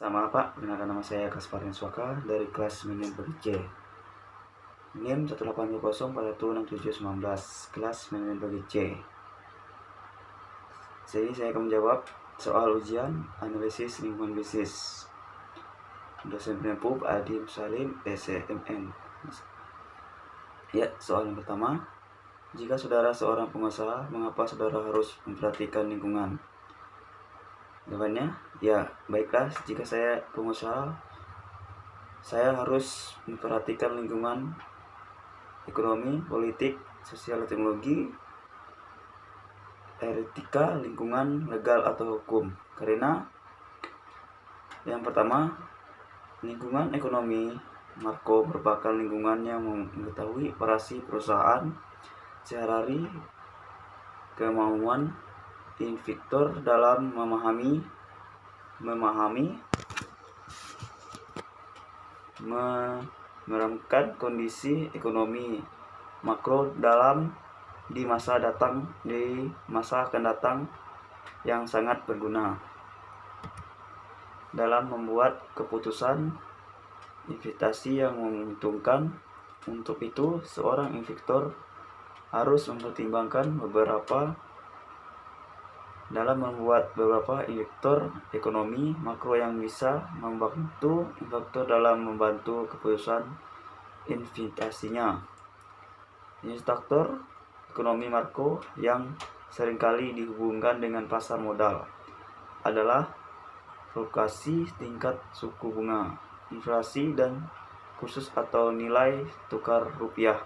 Sama Pak, perkenalkan nama saya Kasparin Swaka dari kelas manajemen bagi C. NIM 180416719, kelas manajemen bagi C. Jadi saya akan menjawab soal ujian analisis lingkungan bisnis. Dosen penyempuh Adi Salim, SMN. Ya, soal yang pertama. Jika saudara seorang pengusaha, mengapa saudara harus memperhatikan lingkungan? Jawabannya, ya, baiklah, jika saya pengusaha, saya harus memperhatikan lingkungan, ekonomi, politik, sosial, teknologi, etika, lingkungan, legal, atau hukum. Karena yang pertama, lingkungan ekonomi makro merupakan lingkungan yang mengetahui operasi perusahaan sehari-hari, kemauan investor dalam memahami, meramkan kondisi ekonomi makro di masa akan datang yang sangat berguna dalam membuat keputusan investasi yang menguntungkan. Untuk itu, seorang investor harus mempertimbangkan beberapa indikator ekonomi makro yang bisa membantu investor dalam membantu keputusan investasinya. Indikator ekonomi makro yang seringkali dihubungkan dengan pasar modal adalah fluktuasi tingkat suku bunga, inflasi, dan kursus atau nilai tukar rupiah.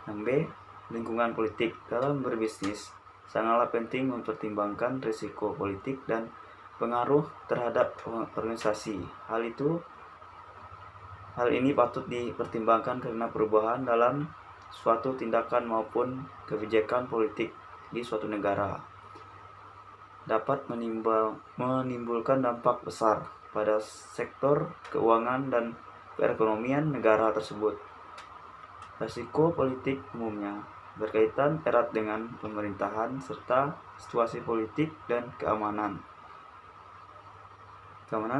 Yang B, lingkungan politik. Dalam berbisnis, sangatlah penting mempertimbangkan risiko politik dan pengaruh terhadap organisasi. Hal ini patut dipertimbangkan karena perubahan dalam suatu tindakan maupun kebijakan politik di suatu negara dapat menimbulkan dampak besar pada sektor keuangan dan perekonomian negara tersebut. Risiko politik umumnya berkaitan erat dengan pemerintahan serta situasi politik dan keamanan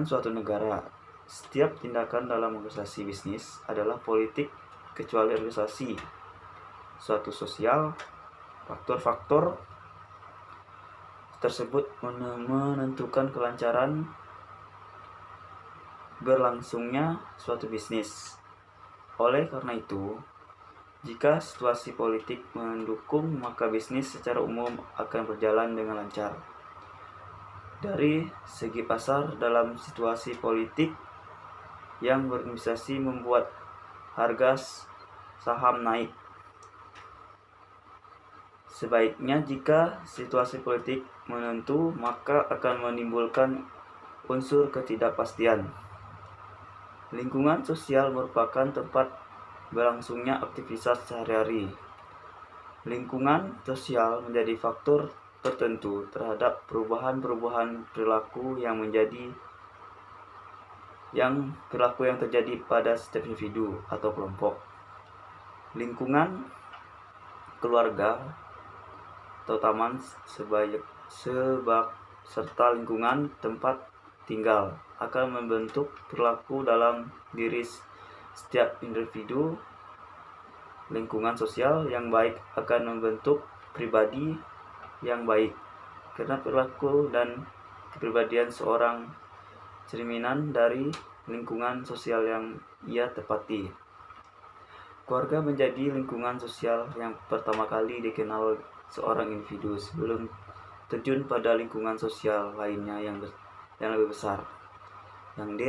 suatu negara. Setiap tindakan dalam organisasi bisnis adalah politik, kecuali organisasi suatu sosial. Faktor-faktor tersebut menentukan kelancaran berlangsungnya suatu bisnis. Oleh karena itu, jika situasi politik mendukung, maka bisnis secara umum akan berjalan dengan lancar. Dari segi pasar, dalam situasi politik yang berinvestasi membuat harga saham naik. Sebaiknya jika situasi politik menentu, maka akan menimbulkan unsur ketidakpastian. Lingkungan sosial merupakan tempat berlangsungnya aktivitas sehari-hari. Lingkungan sosial menjadi faktor tertentu terhadap perubahan perilaku yang terjadi pada setiap individu atau kelompok. Lingkungan keluarga atau taman serta lingkungan tempat tinggal akan membentuk perilaku dalam diri setiap individu. Lingkungan sosial yang baik akan membentuk pribadi yang baik, karena perilaku dan kepribadian seorang cerminan dari lingkungan sosial yang ia tepati. Keluarga menjadi lingkungan sosial yang pertama kali dikenal seorang individu sebelum terjun pada lingkungan sosial lainnya yang lebih besar. Yang D,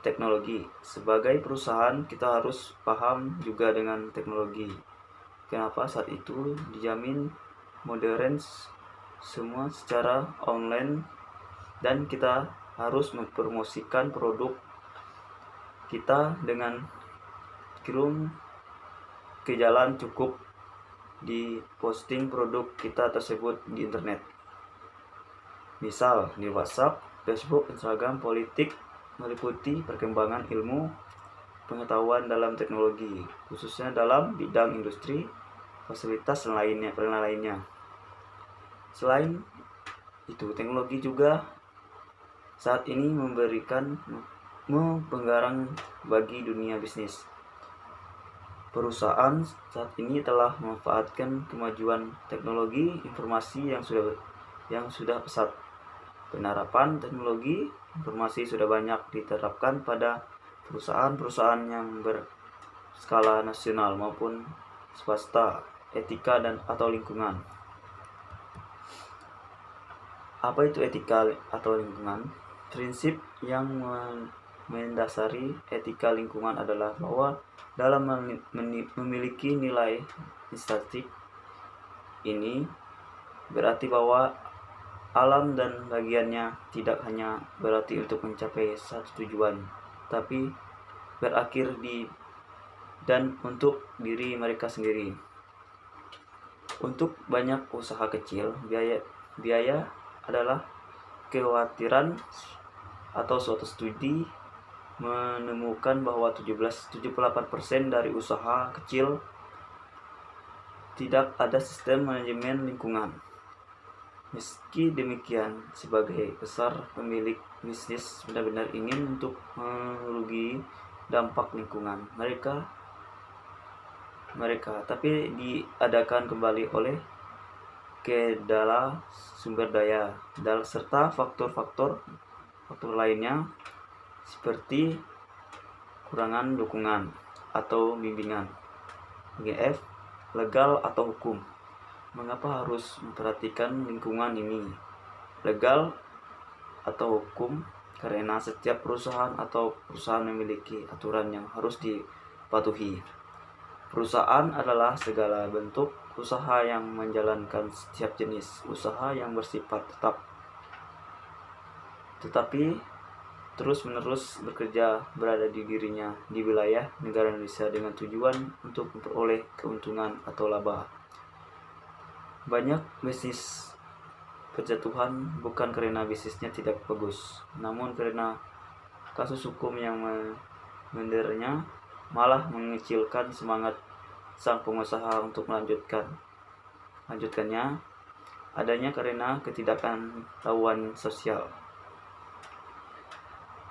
teknologi. Sebagai perusahaan, kita harus paham juga dengan teknologi. Kenapa? Saat itu dijamin modern, semua secara online, dan kita harus mempromosikan produk kita dengan kirim ke jalan, cukup di posting produk kita tersebut di internet. Misal di WhatsApp, Facebook, Instagram. Politik meliputi perkembangan ilmu pengetahuan dalam teknologi, khususnya dalam bidang industri, fasilitas dan lainnya. Selain itu, teknologi juga saat ini memberikan penggarang bagi dunia bisnis. Perusahaan saat ini telah memanfaatkan kemajuan teknologi informasi yang sudah pesat. Penerapan teknologi informasi sudah banyak diterapkan pada perusahaan-perusahaan yang berskala nasional maupun swasta, etika dan atau lingkungan. Apa itu etika atau lingkungan? Prinsip yang mendasari etika lingkungan adalah bahwa dalam memiliki nilai estetik ini berarti bahwa alam dan bagiannya tidak hanya berarti untuk mencapai satu tujuan, tapi berakhir di dan untuk diri mereka sendiri. Untuk banyak usaha kecil, biaya adalah kekhawatiran atau suatu studi menemukan bahwa 78% dari usaha kecil tidak ada sistem manajemen lingkungan. Meski demikian, sebagai besar pemilik bisnis benar-benar ingin untuk merugi dampak lingkungan mereka tapi diadakan kembali oleh kendala sumber daya serta faktor lainnya seperti kurangan dukungan atau bimbingan, GF, legal atau hukum. Mengapa harus memperhatikan lingkungan ini? Legal atau hukum karena setiap perusahaan memiliki aturan yang harus dipatuhi. Perusahaan adalah segala bentuk usaha yang menjalankan setiap jenis usaha yang bersifat tetap, tetapi terus-menerus berada di dirinya di wilayah negara Indonesia dengan tujuan untuk memperoleh keuntungan atau laba. Banyak bisnis berjatuhan bukan karena bisnisnya tidak bagus, namun karena kasus hukum yang mendernya malah mengecilkan semangat sang pengusaha untuk melanjutkannya, adanya karena ketidaktahuan sosial.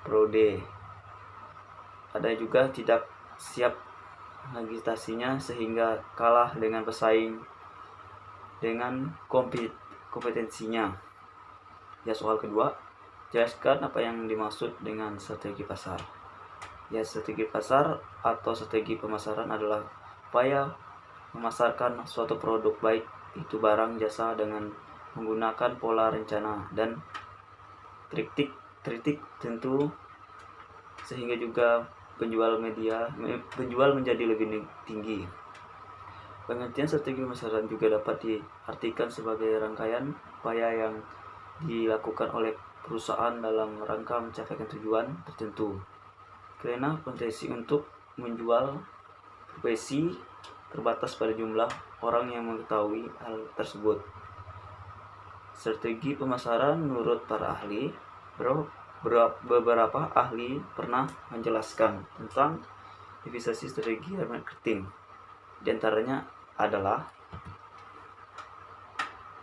Prode ada juga tidak siap agitasinya sehingga kalah dengan pesaing dengan kompetensinya. Ya, soal kedua, jelaskan apa yang dimaksud dengan strategi pasar. Ya, strategi pasar atau strategi pemasaran adalah upaya memasarkan suatu produk baik itu barang jasa dengan menggunakan pola rencana dan trik tentu sehingga juga penjual menjadi lebih tinggi. Pengertian strategi pemasaran juga dapat diartikan sebagai rangkaian upaya yang dilakukan oleh perusahaan dalam rangka mencapai tujuan tertentu. Karena potensi untuk menjual profesi terbatas pada jumlah orang yang mengetahui hal tersebut. Strategi pemasaran menurut para ahli, beberapa ahli pernah menjelaskan tentang definisi strategi marketing. Di antaranya adalah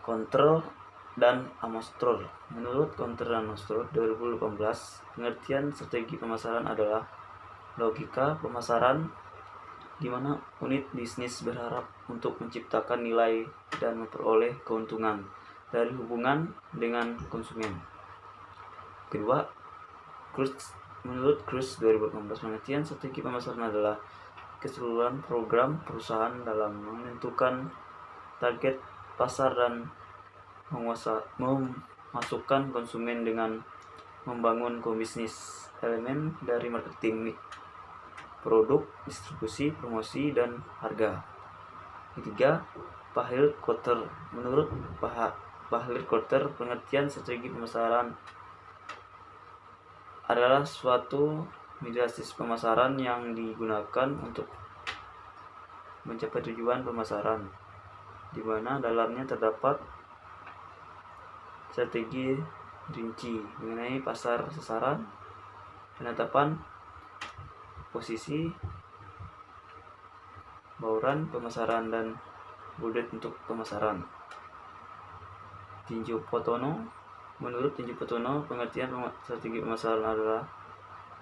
Control dan Armstrong. Menurut Control dan Armstrong 2018, pengertian strategi pemasaran adalah logika pemasaran di mana unit bisnis berharap untuk menciptakan nilai dan memperoleh keuntungan dari hubungan dengan konsumen. Kedua, menurut Cruz 2018, pengertian strategi pemasaran adalah keseluruhan program perusahaan dalam menentukan target pasar dan memasukkan konsumen dengan membangun bisnis elemen dari marketing, produk, distribusi, promosi, dan harga. Ketiga, Bahlil Kotter. Menurut Bahlil Kotter, pengertian strategi pemasaran adalah suatu metode pemasaran yang digunakan untuk mencapai tujuan pemasaran, di mana dalamnya terdapat strategi rinci mengenai pasar sasaran, penetapan posisi, bauran pemasaran, dan budget untuk pemasaran. Tinju Potono Menurut Inji Petono, pengertian strategi pemasaran adalah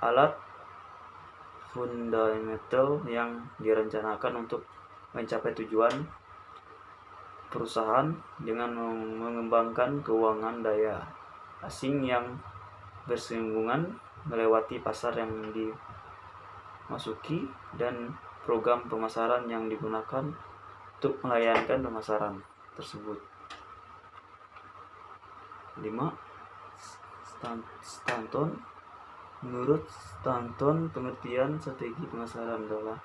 alat fundamental yang direncanakan untuk mencapai tujuan perusahaan dengan mengembangkan keuangan daya asing yang bersinggungan melewati pasar yang dimasuki dan program pemasaran yang digunakan untuk melayani pemasaran tersebut. 5. Stanton. Menurut Stanton, pengertian strategi pemasaran adalah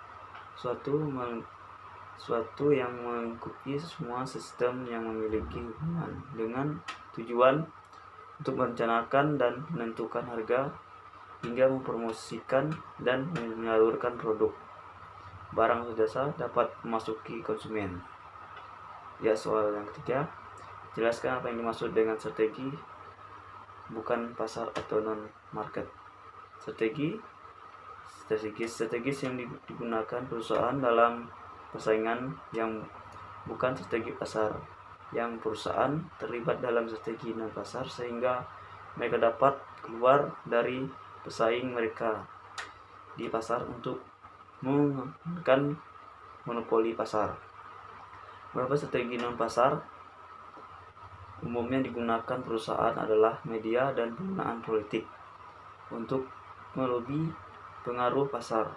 suatu yang mengikuti semua sistem yang memiliki hubungan dengan tujuan untuk merencanakan dan menentukan harga hingga mempromosikan dan menyalurkan produk, barang atau jasa dapat memasuki konsumen. Ya, soal yang ketiga, jelaskan apa yang dimaksud dengan strategi bukan pasar atau non-market. Strategis yang digunakan perusahaan dalam persaingan yang bukan strategi pasar, yang perusahaan terlibat dalam strategi non-pasar sehingga mereka dapat keluar dari pesaing mereka di pasar untuk menggunakan monopoli pasar. Beberapa strategi non-pasar umumnya digunakan perusahaan adalah media dan penggunaan politik untuk melobi pengaruh pasar.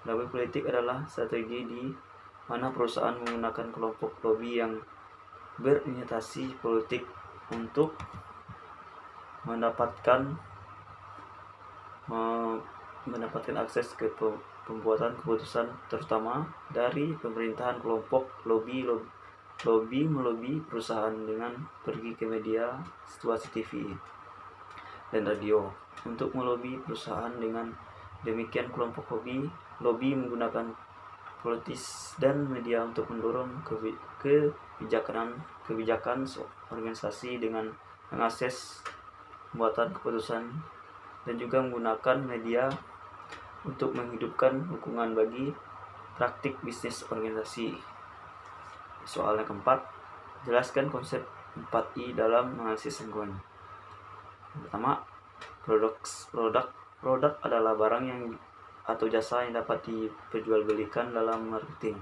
Lobby politik adalah strategi di mana perusahaan menggunakan kelompok lobby yang berorientasi politik untuk mendapatkan akses ke pembuatan keputusan, terutama dari pemerintahan. Kelompok lobby melobi perusahaan dengan pergi ke media, situasi TV dan radio untuk melobi perusahaan. Dengan demikian, kelompok lobby menggunakan politis dan media untuk mendorong kebijakan organisasi dengan mengakses pembuatan keputusan, dan juga menggunakan media untuk menghidupkan dukungan bagi praktik bisnis organisasi. Soal yang keempat, jelaskan konsep 4I dalam analisis lingkungan. Pertama, produk adalah barang yang atau jasa yang dapat diperjualbelikan dalam marketing.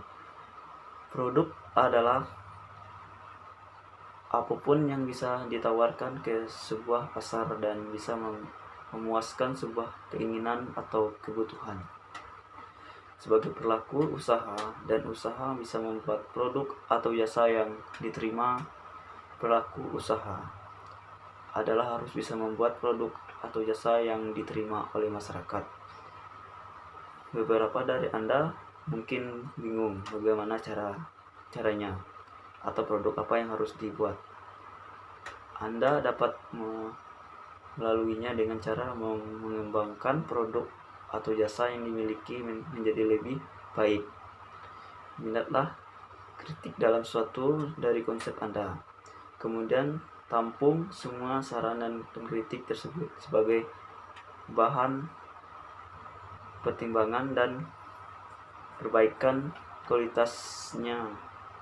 Produk adalah apapun yang bisa ditawarkan ke sebuah pasar dan bisa memuaskan sebuah keinginan atau kebutuhan. Sebagai pelaku usaha, dan usaha bisa membuat produk atau jasa yang diterima. Pelaku usaha adalah harus bisa membuat produk atau jasa yang diterima oleh masyarakat. Beberapa dari Anda mungkin bingung bagaimana caranya atau produk apa yang harus dibuat. Anda dapat melaluinya dengan cara mengembangkan produk atau jasa yang dimiliki menjadi lebih baik. Minatlah kritik dalam suatu dari konsep Anda. Kemudian tampung semua saran dan kritik tersebut sebagai bahan pertimbangan dan perbaikan kualitasnya.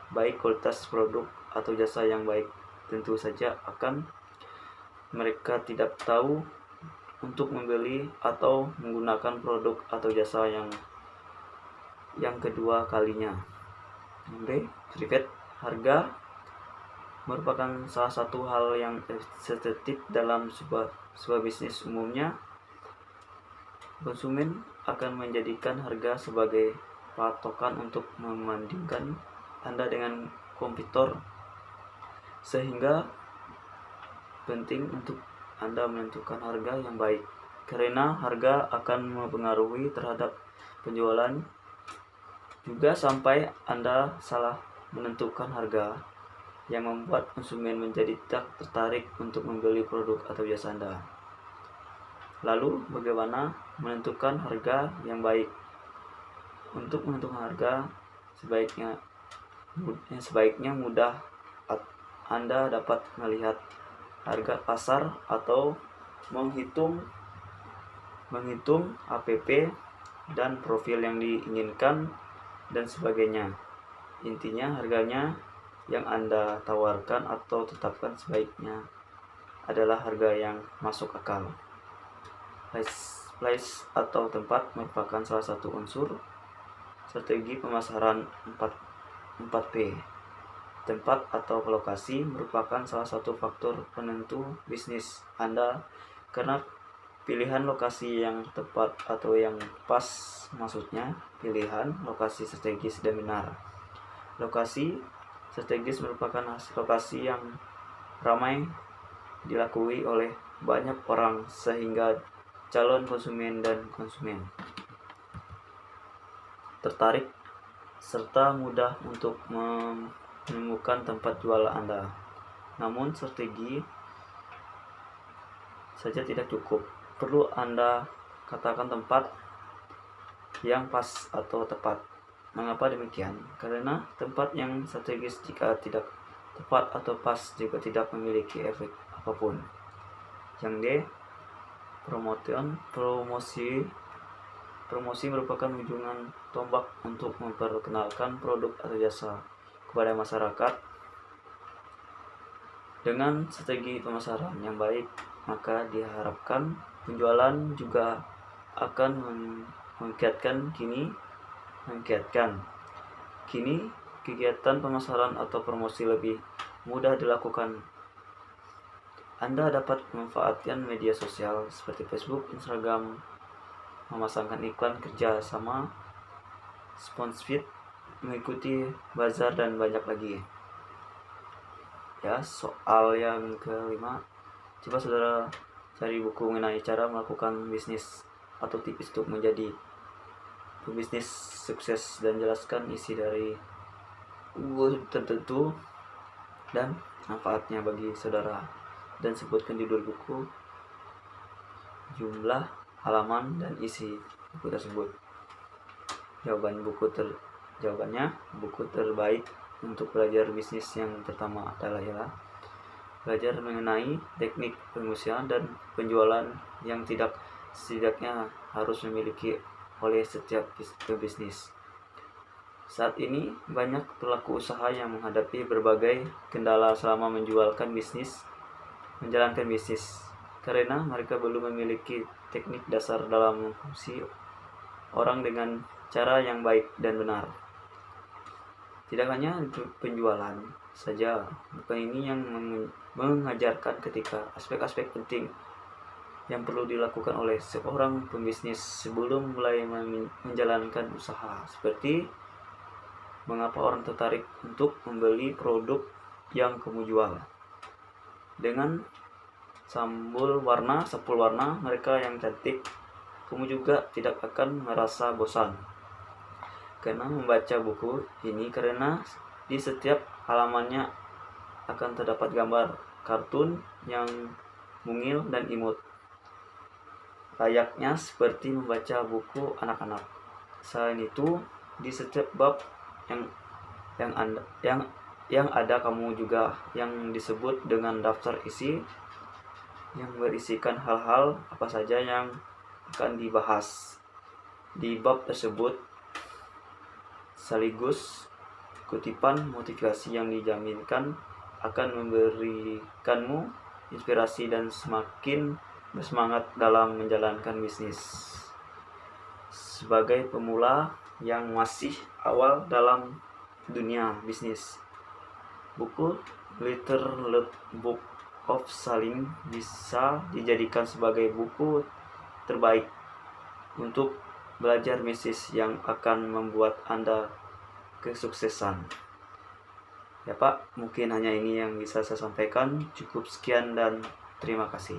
Baik kualitas produk atau jasa yang baik tentu saja akan mereka tidak tahu untuk membeli atau menggunakan produk atau jasa yang kedua kalinya. B. Private. Harga merupakan salah satu hal yang sensitif dalam sebuah bisnis. Umumnya, konsumen akan menjadikan harga sebagai patokan untuk membandingkan Anda dengan kompetitor, sehingga penting untuk Anda menentukan harga yang baik, karena harga akan mempengaruhi terhadap penjualan. Juga sampai Anda salah menentukan harga yang membuat konsumen menjadi tidak tertarik untuk membeli produk atau jasa Anda. Lalu, bagaimana menentukan harga yang baik? Untuk menentukan harga sebaiknya mudah. Anda dapat melihat harga pasar atau menghitung APP dan profil yang diinginkan dan sebagainya. Intinya, harganya yang Anda tawarkan atau tetapkan sebaiknya adalah harga yang masuk akal. Place atau tempat merupakan salah satu unsur strategi pemasaran 4P. Tempat atau lokasi merupakan salah satu faktor penentu bisnis Anda karena pilihan lokasi yang tepat atau yang pas, maksudnya pilihan lokasi strategis dan benar. Lokasi strategis merupakan lokasi yang ramai dilakui oleh banyak orang sehingga calon konsumen dan konsumen tertarik serta mudah untuk menemukan tempat jual Anda. Namun strategi saja tidak cukup. Perlu Anda katakan tempat yang pas atau tepat. Mengapa demikian? Karena tempat yang strategis jika tidak tepat atau pas juga tidak memiliki efek apapun. Yang D, promosi merupakan ujungan tombak untuk memperkenalkan produk atau jasa kepada masyarakat. Dengan strategi pemasaran yang baik, maka diharapkan penjualan juga akan mengkiatkan. Kini kegiatan pemasaran atau promosi lebih mudah dilakukan. Anda dapat memanfaatkan media sosial seperti Facebook, Instagram, memasangkan iklan kerja sama, sponsored, mengikuti bazar dan banyak lagi. Ya, soal yang kelima, coba saudara cari buku mengenai cara melakukan bisnis atau tips untuk menjadi pebisnis sukses dan jelaskan isi dari buku tertentu dan manfaatnya bagi saudara, dan sebutkan judul buku, jumlah halaman, dan isi buku tersebut. Jawabannya buku terbaik untuk belajar bisnis yang pertama adalah belajar mengenai teknik promosian dan penjualan yang setidaknya harus memiliki oleh setiap pebisnis. Saat ini banyak pelaku usaha yang menghadapi berbagai kendala selama menjalankan bisnis karena mereka belum memiliki teknik dasar dalam memfungsi orang dengan cara yang baik dan benar. Tidak hanya untuk penjualan saja, bukan ini yang mengajarkan ketika aspek-aspek penting yang perlu dilakukan oleh seorang pembisnis sebelum mulai menjalankan usaha, seperti mengapa orang tertarik untuk membeli produk yang kamu jual. Dengan sampul warna mereka yang cantik, kamu juga tidak akan merasa bosan karena membaca buku ini, karena di setiap halamannya akan terdapat gambar kartun yang mungil dan imut, layaknya seperti membaca buku anak-anak. Selain itu, di setiap bab yang ada kamu juga yang disebut dengan daftar isi yang berisikan hal-hal apa saja yang akan dibahas di bab tersebut, sekaligus kutipan motivasi yang dijaminkan akan memberikanmu inspirasi dan semakin bersemangat dalam menjalankan bisnis. Sebagai pemula yang masih awal dalam dunia bisnis, buku Little Book of Selling bisa dijadikan sebagai buku terbaik untuk belajar bisnis yang akan membuat Anda kesuksesan. Ya Pak, mungkin hanya ini yang bisa saya sampaikan. Cukup sekian dan terima kasih.